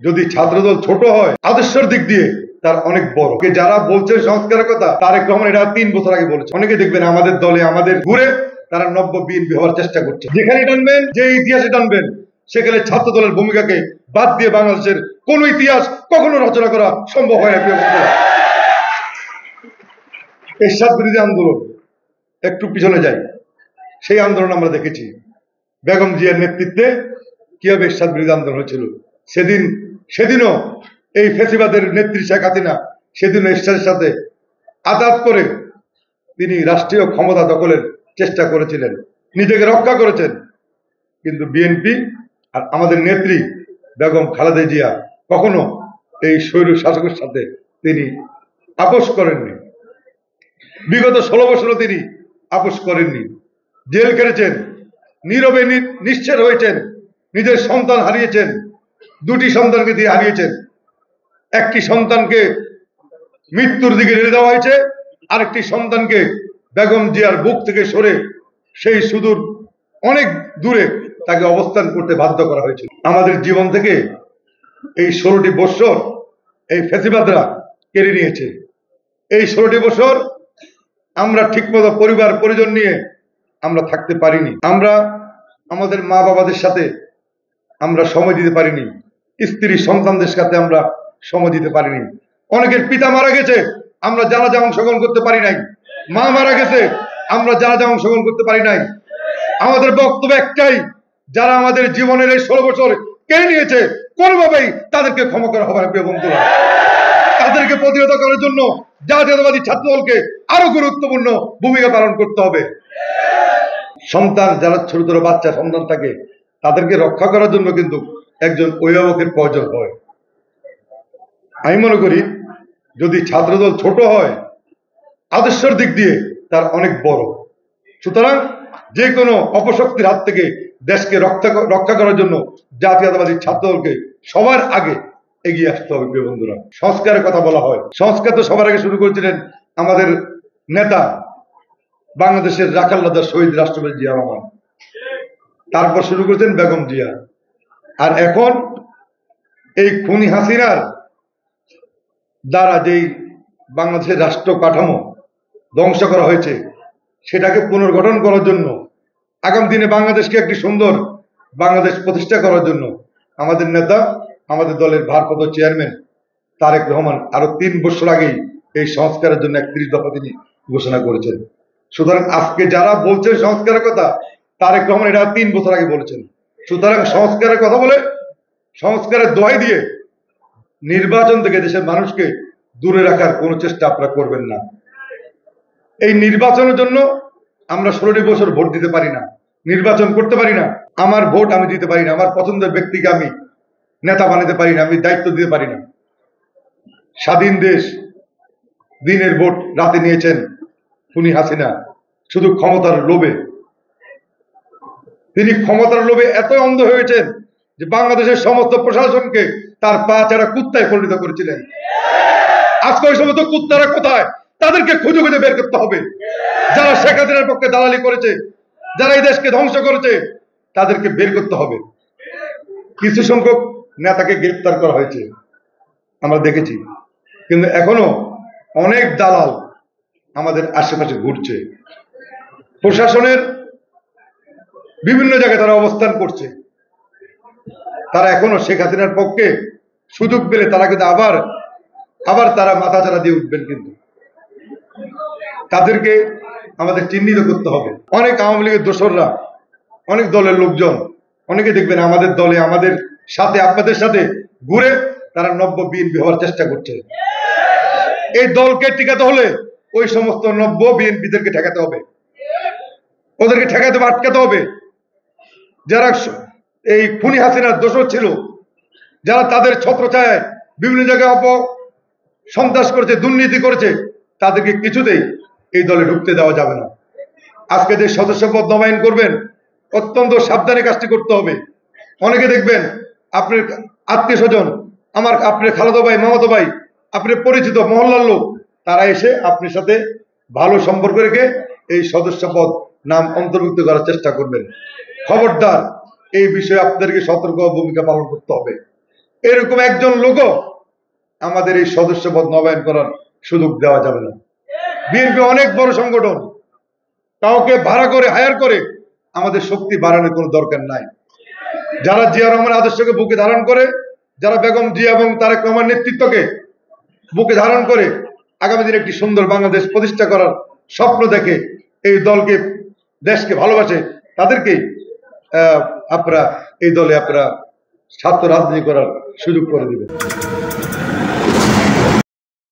যদি ছাত্রদল ছোট হয় আদর্শের দিক দিয়ে তার অনেক বড়। যারা বলছে সংস্কারের কথা, তারেক রহমান এটা 3 বছর আগে বলেছে। অনেকে দেখবেন আমাদের দলে আমাদের ঘুরে তারা নব্য বিএনপি হওয়ার চেষ্টা করছে। যেখানে টানবেন, যে ইতিহাসে টানবেন, সেখানে ছাত্র দলের ভূমিকাকে বাদ দিয়ে বাংলাদেশের কোন ইতিহাস কখনো রচনা করা সম্ভব হয় না। এরশাদ বিরোধী আন্দোলন, একটু পিছনে যাই, সেই আন্দোলন আমরা দেখেছি বেগম জিয়ার নেতৃত্বে কিভাবে এরশাদ বিরোধী আন্দোলন হয়েছিল। সেদিনও এই ফেসিবাদের নেত্রী শেখ হাসিনা সেদিনও এরশাদের সাথে আঘাত করে তিনি রাষ্ট্রীয় ক্ষমতা দখলের চেষ্টা করেছিলেন, নিজেকে রক্ষা করেছেন। কিন্তু বিএনপি আর আমাদের নেত্রী বেগম খালেদা জিয়া কখনো এই স্বৈর শাসকের সাথে তিনি আপোষ করেননি। বিগত 16 বছরও তিনি আপোষ করেননি। জেল কেটেছেন, নীরবে নিশ্চয় হয়েছেন, নিজের সন্তান হারিয়েছেন, 2টি সন্তানকে দিয়ে হারিয়েছেন। একটি সন্তানকে মৃত্যুর দিকে ঠেলে দেওয়া হয়েছে, আরেকটি সন্তানকে বেগম জিয়ার বুক থেকে সরে সেই সুদূর অনেক দূরে তাকে অবস্থান করতে বাধ্য করা হয়েছিল। আমাদের জীবন থেকে এই 16টি বছর এই ফ্যাসিবাদরা কেড়ে নিয়েছে। এই 16টি বছর আমরা ঠিকমতো পরিবার পরিজন নিয়ে আমরা থাকতে পারিনি। আমরা আমাদের মা বাবাদের সাথে আমরা সময় দিতে পারিনি, স্ত্রী সন্তানদের সাথে আমরা সময় দিতে পারিনি। অনেকের পিতা মারা গেছে, আমরা জানাজা অংশগ্রহণ করতে পারি নাই। মা মারা গেছে, আমরা জানাজা অংশগ্রহণ করতে পারি নাই। আমাদের বক্তব্য একটাই, যারা আমাদের জীবনের এই 16 বছর কেড়ে নিয়েছে, কোনোভাবেই তাদেরকে ক্ষমা করা হবে না। প্রিয় বন্ধুরা, তাদেরকে প্রতিহত করার জন্য জাতীয়তাবাদী ছাত্রদলকে আরো গুরুত্বপূর্ণ ভূমিকা পালন করতে হবে। সন্তান, যারা ছোট ছোট বাচ্চা সন্তান থাকে, তাদেরকে রক্ষা করার জন্য কিন্তু একজন অভিভাবকের প্রয়োজন হয়। আমি মনে করি যদি ছাত্রদল ছোট হয় আদর্শের দিক দিয়ে তার অনেক বড়। সুতরাং যে কোনো অপশক্তির হাত থেকে দেশকে রক্ষা করার জন্য জাতীয়তাবাদী ছাত্রদলকে সবার আগে এগিয়ে আসতে হবে। প্রিয় বন্ধুরা, সংস্কারের কথা বলা হয়, সংস্কার তো সবার আগে শুরু করেছিলেন আমাদের নেতা, বাংলাদেশের রাখাল রাজা শহীদ রাষ্ট্রপতি জিয়া রহমান, তারপর শুরু করেছেন বেগম জিয়া, আর এখন এই খুনি হাসিনার দ্বারা যেই বাংলাদেশের রাষ্ট্র কাঠামো ধ্বংস করা হয়েছে, সেটাকে পুনর্গঠন করার জন্য, আগামী দিনে বাংলাদেশকে একটি সুন্দর বাংলাদেশ প্রতিষ্ঠা করার জন্য আমাদের নেতা, আমাদের দলের ভারপ্রাপ্ত চেয়ারম্যান তারেক রহমান আরো 3 বছর আগেই এই সংস্কারের জন্য 31 দফা তিনি ঘোষণা করেছেন। সুতরাং আজকে যারা বলছেন সংস্কারের কথা, তারেক রহমান এটা 3 বছর আগে বলেছেন। সুতরাং সংস্কারের কথা বলে, সংস্কারের দোহাই দিয়ে নির্বাচন থেকে দেশের মানুষকে দূরে রাখার কোনো চেষ্টা আপনারা করবেন না। এই নির্বাচনের জন্য আমরা 16টি বছর ভোট দিতে পারি না, নির্বাচন করতে পারি না, আমার ভোট আমি দিতে পারি না, আমার পছন্দের ব্যক্তিকে আমি নেতা বানাতে পারি না, আমি দায়িত্ব দিতে পারি না। স্বাধীন দেশ, দিনের ভোট রাতে নিয়েছেন খুনি হাসিনা শুধু ক্ষমতার লোভে। তিনি ক্ষমতার লোভে এত অন্ধ হয়েছেন যে বাংলাদেশের সমস্ত প্রশাসনকে তার পা চারা কুত্তায় পরিণত করেছিলেন। আজকে ওই সমস্ত কুত্তারা কোথায়, তাদেরকে খুঁজে খুঁজে বের করতে হবে। যারা শেখ হাসিনার পক্ষে দালালি করেছে, যারা এই দেশকে ধ্বংস করেছে, তাদেরকে বের করতে হবে। কিছু সংখ্যক নেতাকে গ্রেফতার করা হয়েছে আমরা দেখেছি, কিন্তু এখনো অনেক দালাল আমাদের আশেপাশে ঘুরছে। প্রশাসনের বিভিন্ন জায়গায় তারা অবস্থান করছে, তারা এখনো শেখ হাসিনার পক্ষে সুযোগ পেলে তারা কিন্তু আবার তারা মাথা চারা দিয়ে উঠবেন। কিন্তু তাদেরকে আমাদের চিহ্নিত করতে হবে। অনেক আওয়ামী লীগের দোসররা, অনেক দলের লোকজন, অনেকে দেখবেন আমাদের দলে আমাদের সাথে আপনাদের সাথে ঘুরে তারা নব্য বিএনপি হওয়ার চেষ্টা করছে। এই দলকে টিকাতে হলে ওই সমস্ত নব্য বিএনপিদেরকে ঠেকাতে হবে, ওদেরকে ঠেকাতে হবে, আটকাতে হবে। যারা এই খুনি হাসিনার দোষর ছিল, যারা তাদের ছত্রছায়ায় বিভিন্ন জায়গায় সন্ত্রাস করেছে, দুর্নীতি করেছে, তাদেরকে কিছুতেই এই দলে ঢুকতে দেওয়া যাবে না। আজকে যে সদস্যপদ নবায়ন করবেন, অত্যন্ত সাবধানে কাজটি করতে হবে। অনেকে দেখবেন আপনার আত্মীয় স্বজন, আপনার খালাতো ভাই, মামাতো ভাই, আপনার পরিচিত মহল্লার লোক, তারা এসে আপনার সাথে ভালো সম্পর্ক রেখে এই সদস্যপদ নাম অন্তর্ভুক্ত করার চেষ্টা করবেন। খবরদার, এই বিষয়ে আপনাদেরকে সতর্ক ভূমিকা পালন করতে হবে। এরকম একজন লোকও আমাদের এই সদস্যপদ নবায়ন করার সুযোগ দেওয়া যাবে না। বিএনপি অনেক বড় সংগঠন, কাউকে ভাড়া করে হায়ার করে আমাদের শক্তি বাড়ানোর কোনো দরকার নাই। যারা জিয়া রহমানের আদর্শকে বুকে ধারণ করে, যারা বেগম জিয়া এবং তারেক রহমান নেতৃত্বকে বুকে ধারণ করে আগামী দিনে একটি সুন্দর বাংলাদেশ প্রতিষ্ঠা করার স্বপ্ন দেখে, এই দলকে দেশকে ভালোবাসে, তাদেরকেই আপনারা এই দলে আপনারা ছাত্র রাজনীতি করার সুযোগ করে দিবেন।